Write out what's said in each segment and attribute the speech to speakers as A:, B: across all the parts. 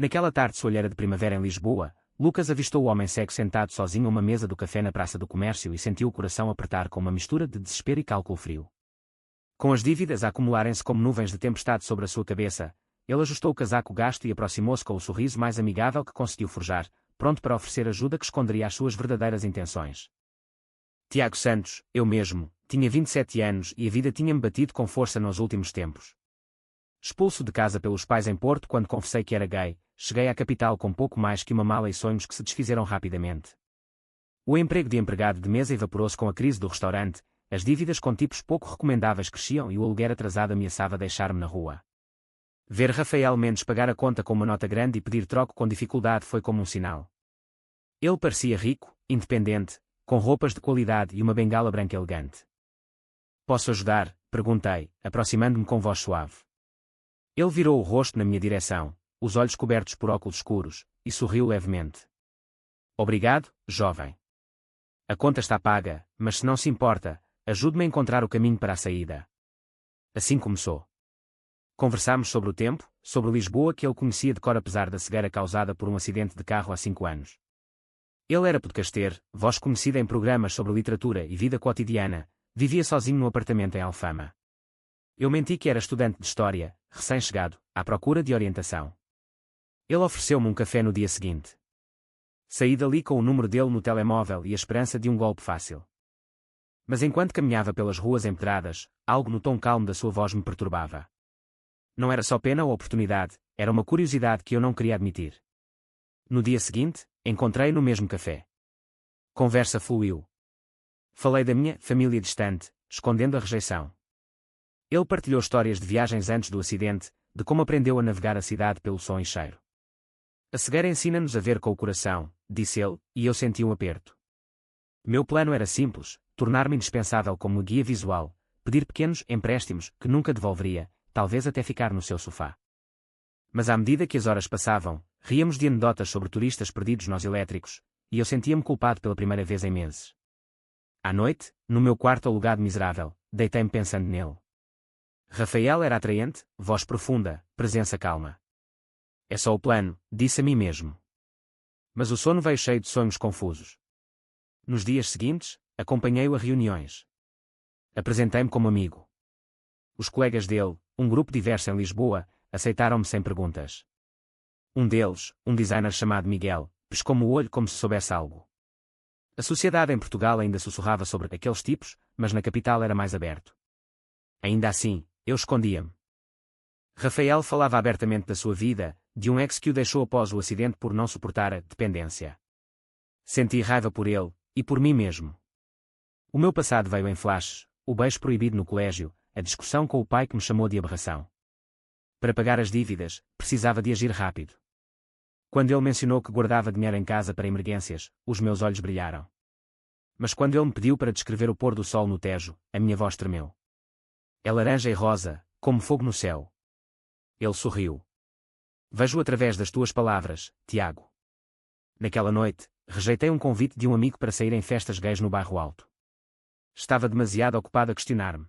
A: Naquela tarde soalheira de primavera em Lisboa, Lucas avistou o homem cego sentado sozinho a uma mesa do café na Praça do Comércio e sentiu o coração apertar com uma mistura de desespero e cálculo frio. Com as dívidas a acumularem-se como nuvens de tempestade sobre a sua cabeça, ele ajustou o casaco gasto e aproximou-se com o sorriso mais amigável que conseguiu forjar, pronto para oferecer ajuda que esconderia as suas verdadeiras intenções. Tiago Santos, eu mesmo, tinha 27 anos e a vida tinha-me batido com força nos últimos tempos. Expulso de casa pelos pais em Porto quando confessei que era gay, cheguei à capital com pouco mais que uma mala e sonhos que se desfizeram rapidamente. O emprego de empregado de mesa evaporou-se com a crise do restaurante, as dívidas com tipos pouco recomendáveis cresciam e o aluguer atrasado ameaçava deixar-me na rua. Ver Rafael Mendes pagar a conta com uma nota grande e pedir troco com dificuldade foi como um sinal. Ele parecia rico, independente, com roupas de qualidade e uma bengala branca elegante. Posso ajudar? Perguntei, aproximando-me com voz suave. Ele virou o rosto na minha direção, os olhos cobertos por óculos escuros, e sorriu levemente. Obrigado, jovem. A conta está paga, mas se não se importa, ajude-me a encontrar o caminho para a saída. Assim começou. Conversámos sobre o tempo, sobre Lisboa que ele conhecia de cor apesar da cegueira causada por um acidente de carro há 5 anos. Ele era podcaster, voz conhecida em programas sobre literatura e vida cotidiana, vivia sozinho no apartamento em Alfama. Eu menti que era estudante de História, recém-chegado, à procura de orientação. Ele ofereceu-me um café no dia seguinte. Saí dali com o número dele no telemóvel e a esperança de um golpe fácil. Mas enquanto caminhava pelas ruas empedradas, algo no tom calmo da sua voz me perturbava. Não era só pena ou oportunidade, era uma curiosidade que eu não queria admitir. No dia seguinte, encontrei-o no mesmo café. Conversa fluiu. Falei da minha família distante, escondendo a rejeição. Ele partilhou histórias de viagens antes do acidente, de como aprendeu a navegar a cidade pelo som e cheiro. A cegueira ensina-nos a ver com o coração, disse ele, e eu senti um aperto. Meu plano era simples, tornar-me indispensável como guia visual, pedir pequenos empréstimos que nunca devolveria, talvez até ficar no seu sofá. Mas à medida que as horas passavam, ríamos de anedotas sobre turistas perdidos nos elétricos, e eu sentia-me culpado pela primeira vez em meses. À noite, no meu quarto alugado miserável, deitei-me pensando nele. Rafael era atraente, voz profunda, presença calma. É só o plano, disse a mim mesmo. Mas o sono veio cheio de sonhos confusos. Nos dias seguintes, acompanhei-o a reuniões. Apresentei-me como amigo. Os colegas dele, um grupo diverso em Lisboa, aceitaram-me sem perguntas. Um deles, um designer chamado Miguel, piscou-me o olho como se soubesse algo. A sociedade em Portugal ainda sussurrava sobre aqueles tipos, mas na capital era mais aberto. Ainda assim, eu escondia-me. Rafael falava abertamente da sua vida, de um ex que o deixou após o acidente por não suportar a dependência. Senti raiva por ele, e por mim mesmo. O meu passado veio em flashes, o beijo proibido no colégio, a discussão com o pai que me chamou de aberração. Para pagar as dívidas, precisava de agir rápido. Quando ele mencionou que guardava dinheiro em casa para emergências, os meus olhos brilharam. Mas quando ele me pediu para descrever o pôr do sol no Tejo, a minha voz tremeu. É laranja e rosa, como fogo no céu. Ele sorriu. Vejo através das tuas palavras, Tiago. Naquela noite, rejeitei um convite de um amigo para sair em festas gays no Bairro Alto. Estava demasiado ocupado a questionar-me.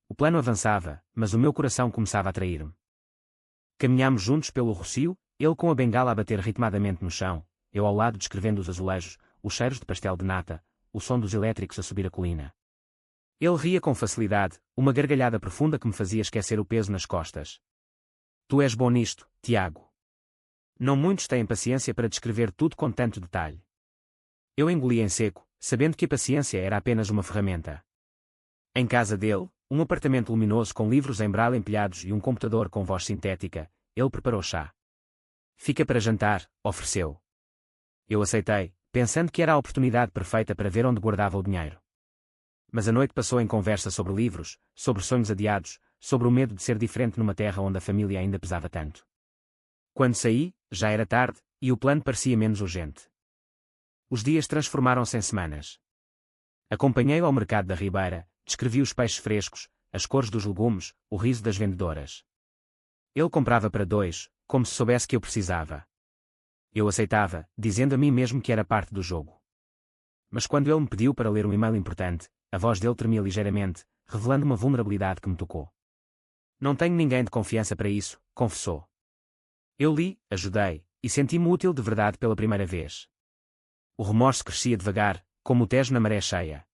A: O plano avançava, mas o meu coração começava a trair-me. Caminhámos juntos pelo Rocio, ele com a bengala a bater ritmadamente no chão, eu ao lado descrevendo os azulejos, os cheiros de pastel de nata, o som dos elétricos a subir a colina. Ele ria com facilidade, uma gargalhada profunda que me fazia esquecer o peso nas costas. Tu és bom nisto, Tiago. Não muitos têm paciência para descrever tudo com tanto detalhe. Eu engoli em seco, sabendo que a paciência era apenas uma ferramenta. Em casa dele, um apartamento luminoso com livros em braille empilhados e um computador com voz sintética, ele preparou chá. Fica para jantar, ofereceu. Eu aceitei, pensando que era a oportunidade perfeita para ver onde guardava o dinheiro. Mas a noite passou em conversa sobre livros, sobre sonhos adiados, sobre o medo de ser diferente numa terra onde a família ainda pesava tanto. Quando saí, já era tarde, e o plano parecia menos urgente. Os dias transformaram-se em semanas. Acompanhei-o ao mercado da Ribeira, descrevi os peixes frescos, as cores dos legumes, o riso das vendedoras. Ele comprava para 2, como se soubesse que eu precisava. Eu aceitava, dizendo a mim mesmo que era parte do jogo. Mas quando ele me pediu para ler um e-mail importante, a voz dele tremia ligeiramente, revelando uma vulnerabilidade que me tocou. Não tenho ninguém de confiança para isso, confessou. Eu li, ajudei, e senti-me útil de verdade pela primeira vez. O remorso crescia devagar, como o Tejo na maré cheia.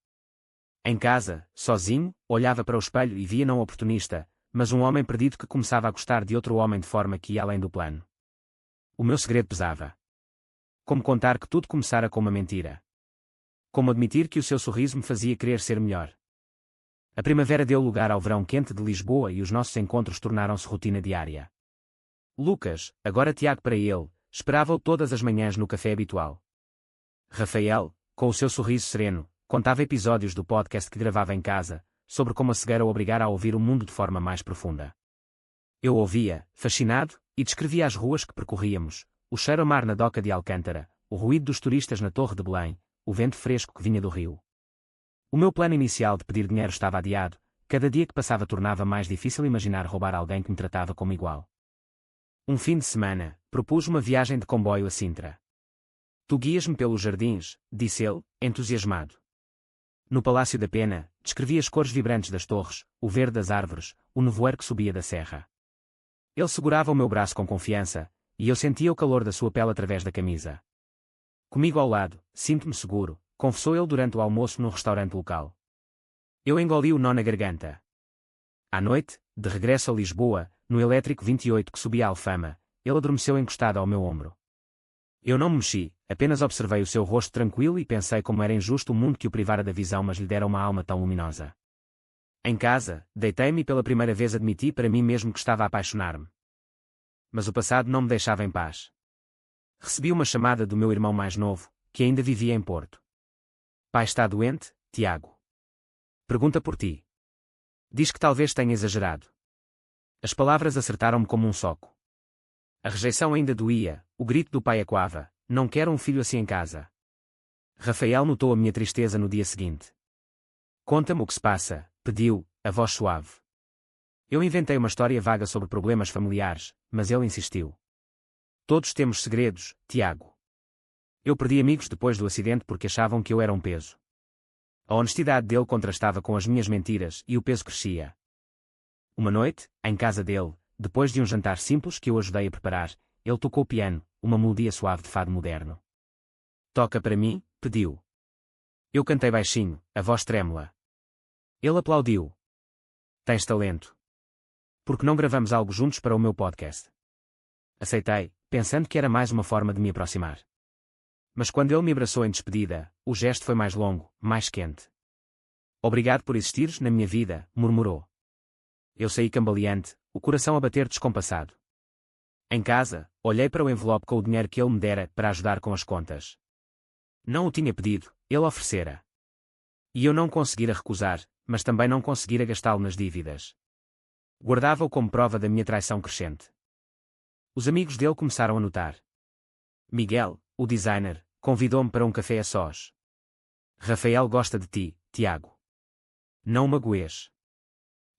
A: Em casa, sozinho, olhava para o espelho e via não oportunista, mas um homem perdido que começava a gostar de outro homem de forma que ia além do plano. O meu segredo pesava. Como contar que tudo começara com uma mentira? Como admitir que o seu sorriso me fazia querer ser melhor? A primavera deu lugar ao verão quente de Lisboa e os nossos encontros tornaram-se rotina diária. Lucas, agora Tiago para ele, esperava-o todas as manhãs no café habitual. Rafael, com o seu sorriso sereno, contava episódios do podcast que gravava em casa, sobre como a cegueira o obrigara a ouvir o mundo de forma mais profunda. Eu ouvia, fascinado, e descrevia as ruas que percorríamos, o cheiro a mar na doca de Alcântara, o ruído dos turistas na Torre de Belém, o vento fresco que vinha do rio. O meu plano inicial de pedir dinheiro estava adiado, cada dia que passava tornava mais difícil imaginar roubar alguém que me tratava como igual. Um fim de semana, propus uma viagem de comboio a Sintra. Tu guias-me pelos jardins, disse ele, entusiasmado. No Palácio da Pena, descrevi as cores vibrantes das torres, o verde das árvores, o nevoeiro que subia da serra. Ele segurava o meu braço com confiança, e eu sentia o calor da sua pele através da camisa. Comigo ao lado, sinto-me seguro, confessou ele durante o almoço num restaurante local. Eu engoli o nó na garganta. À noite, de regresso a Lisboa, no elétrico 28 que subia a Alfama, ele adormeceu encostado ao meu ombro. Eu não me mexi, apenas observei o seu rosto tranquilo e pensei como era injusto o mundo que o privara da visão mas lhe dera uma alma tão luminosa. Em casa, deitei-me e pela primeira vez admiti para mim mesmo que estava a apaixonar-me. Mas o passado não me deixava em paz. Recebi uma chamada do meu irmão mais novo, que ainda vivia em Porto. Pai está doente, Tiago. Pergunta por ti. Diz que talvez tenha exagerado. As palavras acertaram-me como um soco. A rejeição ainda doía, o grito do pai ecoava, não quero um filho assim em casa. Rafael notou a minha tristeza no dia seguinte. Conta-me o que se passa, pediu, a voz suave. Eu inventei uma história vaga sobre problemas familiares, mas ele insistiu. Todos temos segredos, Tiago. Eu perdi amigos depois do acidente porque achavam que eu era um peso. A honestidade dele contrastava com as minhas mentiras e o peso crescia. Uma noite, em casa dele, depois de um jantar simples que eu ajudei a preparar, ele tocou piano, uma melodia suave de fado moderno. Toca para mim, pediu. Eu cantei baixinho, a voz trêmula. Ele aplaudiu. Tens talento. Por que não gravamos algo juntos para o meu podcast? Aceitei, pensando que era mais uma forma de me aproximar. Mas quando ele me abraçou em despedida, o gesto foi mais longo, mais quente. Obrigado por existires na minha vida, murmurou. Eu saí cambaleante, o coração a bater descompassado. Em casa, olhei para o envelope com o dinheiro que ele me dera para ajudar com as contas. Não o tinha pedido, ele oferecera. E eu não conseguira recusar, mas também não conseguira gastá-lo nas dívidas. Guardava-o como prova da minha traição crescente. Os amigos dele começaram a notar. Miguel, o designer, convidou-me para um café a sós. Rafael gosta de ti, Tiago. Não o magoes.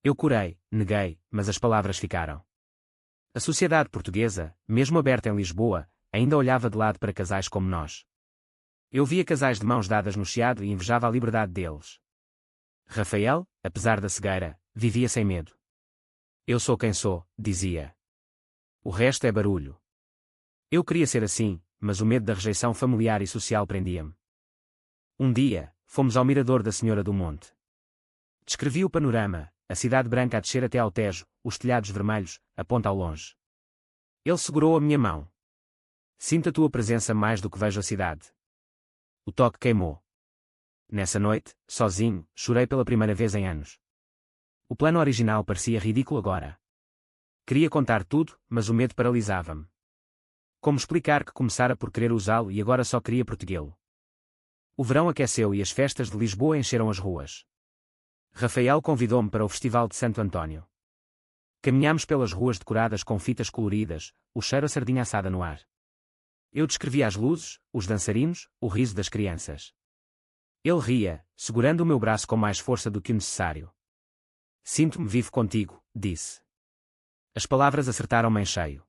A: Eu corei, neguei, mas as palavras ficaram. A sociedade portuguesa, mesmo aberta em Lisboa, ainda olhava de lado para casais como nós. Eu via casais de mãos dadas no chiado e invejava a liberdade deles. Rafael, apesar da cegueira, vivia sem medo. Eu sou quem sou, dizia. O resto é barulho. Eu queria ser assim, mas o medo da rejeição familiar e social prendia-me. Um dia, fomos ao mirador da Senhora do Monte. Descrevi o panorama, a cidade branca a descer até ao Tejo, os telhados vermelhos, a ponta ao longe. Ele segurou a minha mão. Sinto a tua presença mais do que vejo a cidade. O toque queimou. Nessa noite, sozinho, chorei pela primeira vez em anos. O plano original parecia ridículo agora. Queria contar tudo, mas o medo paralisava-me. Como explicar que começara por querer usá-lo e agora só queria protegê-lo? O verão aqueceu e as festas de Lisboa encheram as ruas. Rafael convidou-me para o Festival de Santo António. Caminhámos pelas ruas decoradas com fitas coloridas, o cheiro a sardinha assada no ar. Eu descrevia as luzes, os dançarinos, o riso das crianças. Ele ria, segurando o meu braço com mais força do que o necessário. Sinto-me vivo contigo, disse. As palavras acertaram-me em cheio.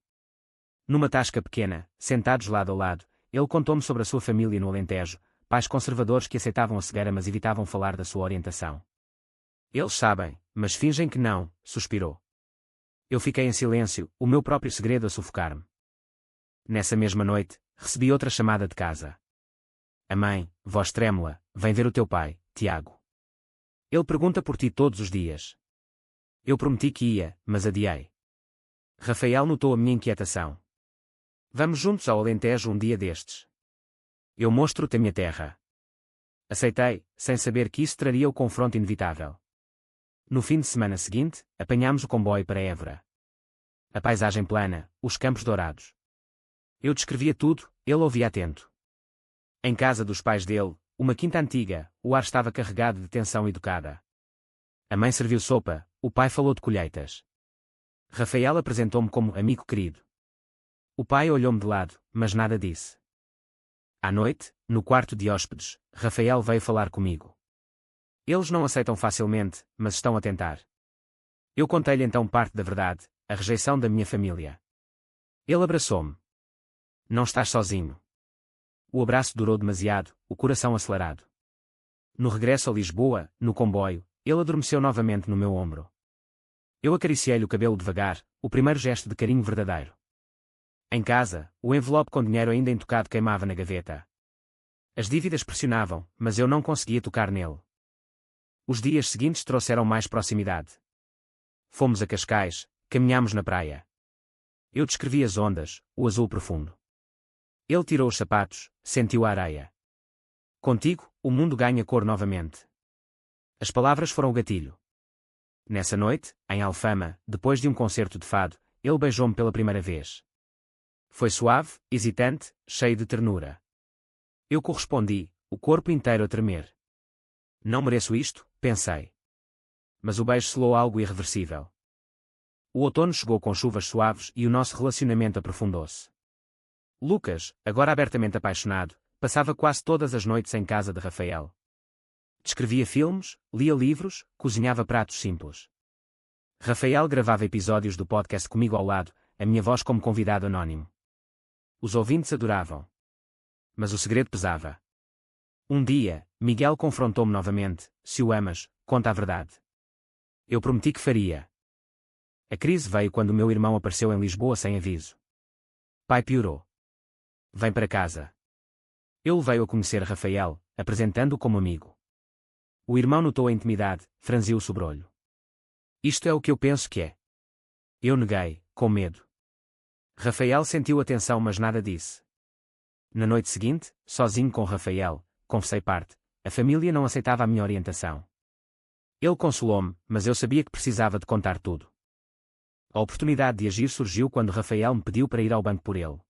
A: Numa tasca pequena, sentados lado a lado, ele contou-me sobre a sua família no Alentejo, pais conservadores que aceitavam a cegueira mas evitavam falar da sua orientação. Eles sabem, mas fingem que não, suspirou. Eu fiquei em silêncio, o meu próprio segredo a sufocar-me. Nessa mesma noite, recebi outra chamada de casa. A mãe, voz trêmula, vem ver o teu pai, Tiago. Ele pergunta por ti todos os dias. Eu prometi que ia, mas adiei. Rafael notou a minha inquietação. Vamos juntos ao Alentejo um dia destes. Eu mostro-te a minha terra. Aceitei, sem saber que isso traria o confronto inevitável. No fim de semana seguinte, apanhámos o comboio para Évora. A paisagem plana, os campos dourados. Eu descrevia tudo, ele ouvia atento. Em casa dos pais dele, uma quinta antiga, o ar estava carregado de tensão educada. A mãe serviu sopa, o pai falou de colheitas. Rafael apresentou-me como amigo querido. O pai olhou-me de lado, mas nada disse. À noite, no quarto de hóspedes, Rafael veio falar comigo. Eles não aceitam facilmente, mas estão a tentar. Eu contei-lhe então parte da verdade, a rejeição da minha família. Ele abraçou-me. Não estás sozinho. O abraço durou demasiado, o coração acelerado. No regresso a Lisboa, no comboio, ele adormeceu novamente no meu ombro. Eu acariciei-lhe o cabelo devagar, o primeiro gesto de carinho verdadeiro. Em casa, o envelope com dinheiro ainda intocado queimava na gaveta. As dívidas pressionavam, mas eu não conseguia tocar nele. Os dias seguintes trouxeram mais proximidade. Fomos a Cascais, caminhámos na praia. Eu descrevi as ondas, o azul profundo. Ele tirou os sapatos, sentiu a areia. Contigo, o mundo ganha cor novamente. As palavras foram o gatilho. Nessa noite, em Alfama, depois de um concerto de fado, ele beijou-me pela primeira vez. Foi suave, hesitante, cheio de ternura. Eu correspondi, o corpo inteiro a tremer. Não mereço isto, pensei. Mas o beijo selou algo irreversível. O outono chegou com chuvas suaves e o nosso relacionamento aprofundou-se. Lucas, agora abertamente apaixonado, passava quase todas as noites em casa de Rafael. Descrevia filmes, lia livros, cozinhava pratos simples. Rafael gravava episódios do podcast comigo ao lado, a minha voz como convidado anónimo. Os ouvintes adoravam. Mas o segredo pesava. Um dia, Miguel confrontou-me novamente. Se o amas, conta a verdade. Eu prometi que faria. A crise veio quando o meu irmão apareceu em Lisboa sem aviso. Pai piorou. Vem para casa. Eu levei-o a conhecer Rafael, apresentando-o como amigo. O irmão notou a intimidade, franziu o sobrolho. Isto é o que eu penso que é. Eu neguei, com medo. Rafael sentiu a tensão, mas nada disse. Na noite seguinte, sozinho com Rafael, confessei parte. A família não aceitava a minha orientação. Ele consolou-me, mas eu sabia que precisava de contar tudo. A oportunidade de agir surgiu quando Rafael me pediu para ir ao banco por ele.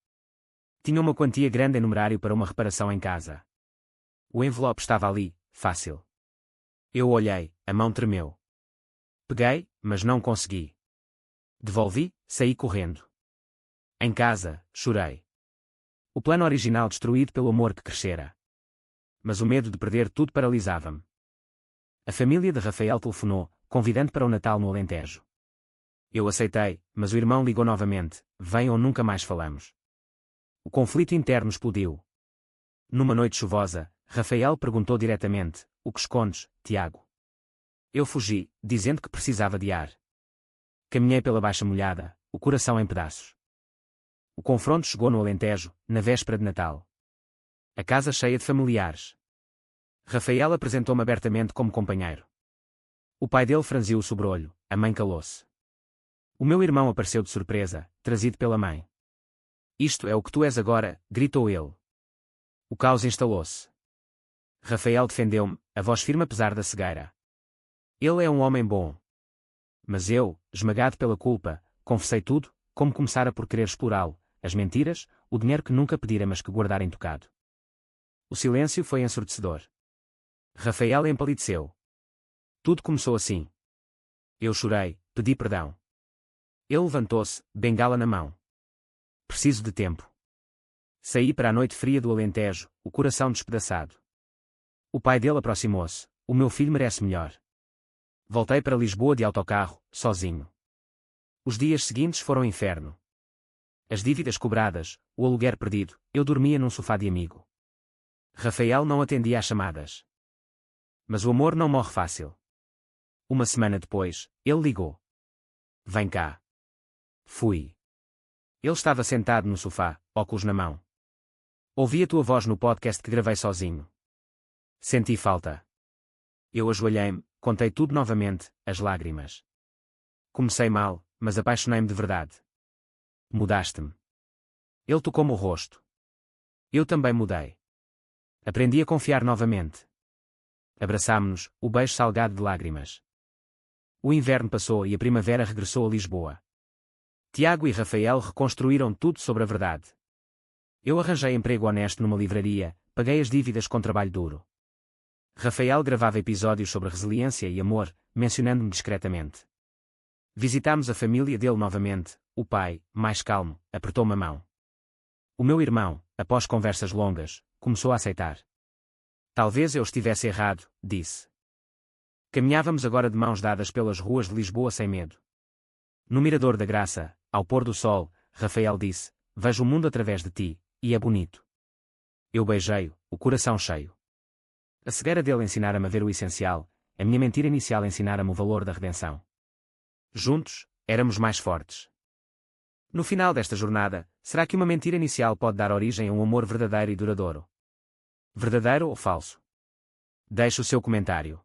A: Tinha uma quantia grande em numerário para uma reparação em casa. O envelope estava ali, fácil. Eu olhei, a mão tremeu. Peguei, mas não consegui. Devolvi, saí correndo. Em casa, chorei. O plano original destruído pelo amor que crescera. Mas o medo de perder tudo paralisava-me. A família de Rafael telefonou, convidando para o Natal no Alentejo. Eu aceitei, mas o irmão ligou novamente, vem ou nunca mais falamos. O conflito interno explodiu. Numa noite chuvosa, Rafael perguntou diretamente, o que escondes, Tiago? Eu fugi, dizendo que precisava de ar. Caminhei pela baixa molhada, o coração em pedaços. O confronto chegou no Alentejo, na véspera de Natal. A casa cheia de familiares. Rafael apresentou-me abertamente como companheiro. O pai dele franziu o sobrolho, a mãe calou-se. O meu irmão apareceu de surpresa, trazido pela mãe. Isto é o que tu és agora, gritou ele. O caos instalou-se. Rafael defendeu-me, a voz firme apesar da cegueira. Ele é um homem bom. Mas eu, esmagado pela culpa, confessei tudo, como começara por querer explorá-lo, as mentiras, o dinheiro que nunca pedira mas que guardara intocado. O silêncio foi ensurdecedor. Rafael empalideceu. Tudo começou assim. Eu chorei, pedi perdão. Ele levantou-se, bengala na mão. Preciso de tempo. Saí para a noite fria do Alentejo, o coração despedaçado. O pai dele aproximou-se. O meu filho merece melhor. Voltei para Lisboa de autocarro, sozinho. Os dias seguintes foram um inferno. As dívidas cobradas, o aluguer perdido, eu dormia num sofá de amigo. Rafael não atendia às chamadas. Mas o amor não morre fácil. Uma semana depois, ele ligou. Vem cá. Fui. Ele estava sentado no sofá, óculos na mão. Ouvi a tua voz no podcast que gravei sozinho. Senti falta. Eu ajoelhei-me, contei tudo novamente, as lágrimas. Comecei mal, mas apaixonei-me de verdade. Mudaste-me. Ele tocou-me o rosto. Eu também mudei. Aprendi a confiar novamente. Abraçámo-nos, o beijo salgado de lágrimas. O inverno passou e a primavera regressou a Lisboa. Tiago e Rafael reconstruíram tudo sobre a verdade. Eu arranjei emprego honesto numa livraria, paguei as dívidas com trabalho duro. Rafael gravava episódios sobre resiliência e amor, mencionando-me discretamente. Visitámos a família dele novamente, o pai, mais calmo, apertou-me a mão. O meu irmão, após conversas longas, começou a aceitar. Talvez eu estivesse errado, disse. Caminhávamos agora de mãos dadas pelas ruas de Lisboa sem medo. No Mirador da Graça, ao pôr do sol, Rafael disse, vejo o mundo através de ti, e é bonito. Eu beijei-o, o coração cheio. A cegueira dele ensinara-me a ver o essencial, a minha mentira inicial ensinara-me o valor da redenção. Juntos, éramos mais fortes. No final desta jornada, será que uma mentira inicial pode dar origem a um amor verdadeiro e duradouro? Verdadeiro ou falso? Deixe o seu comentário.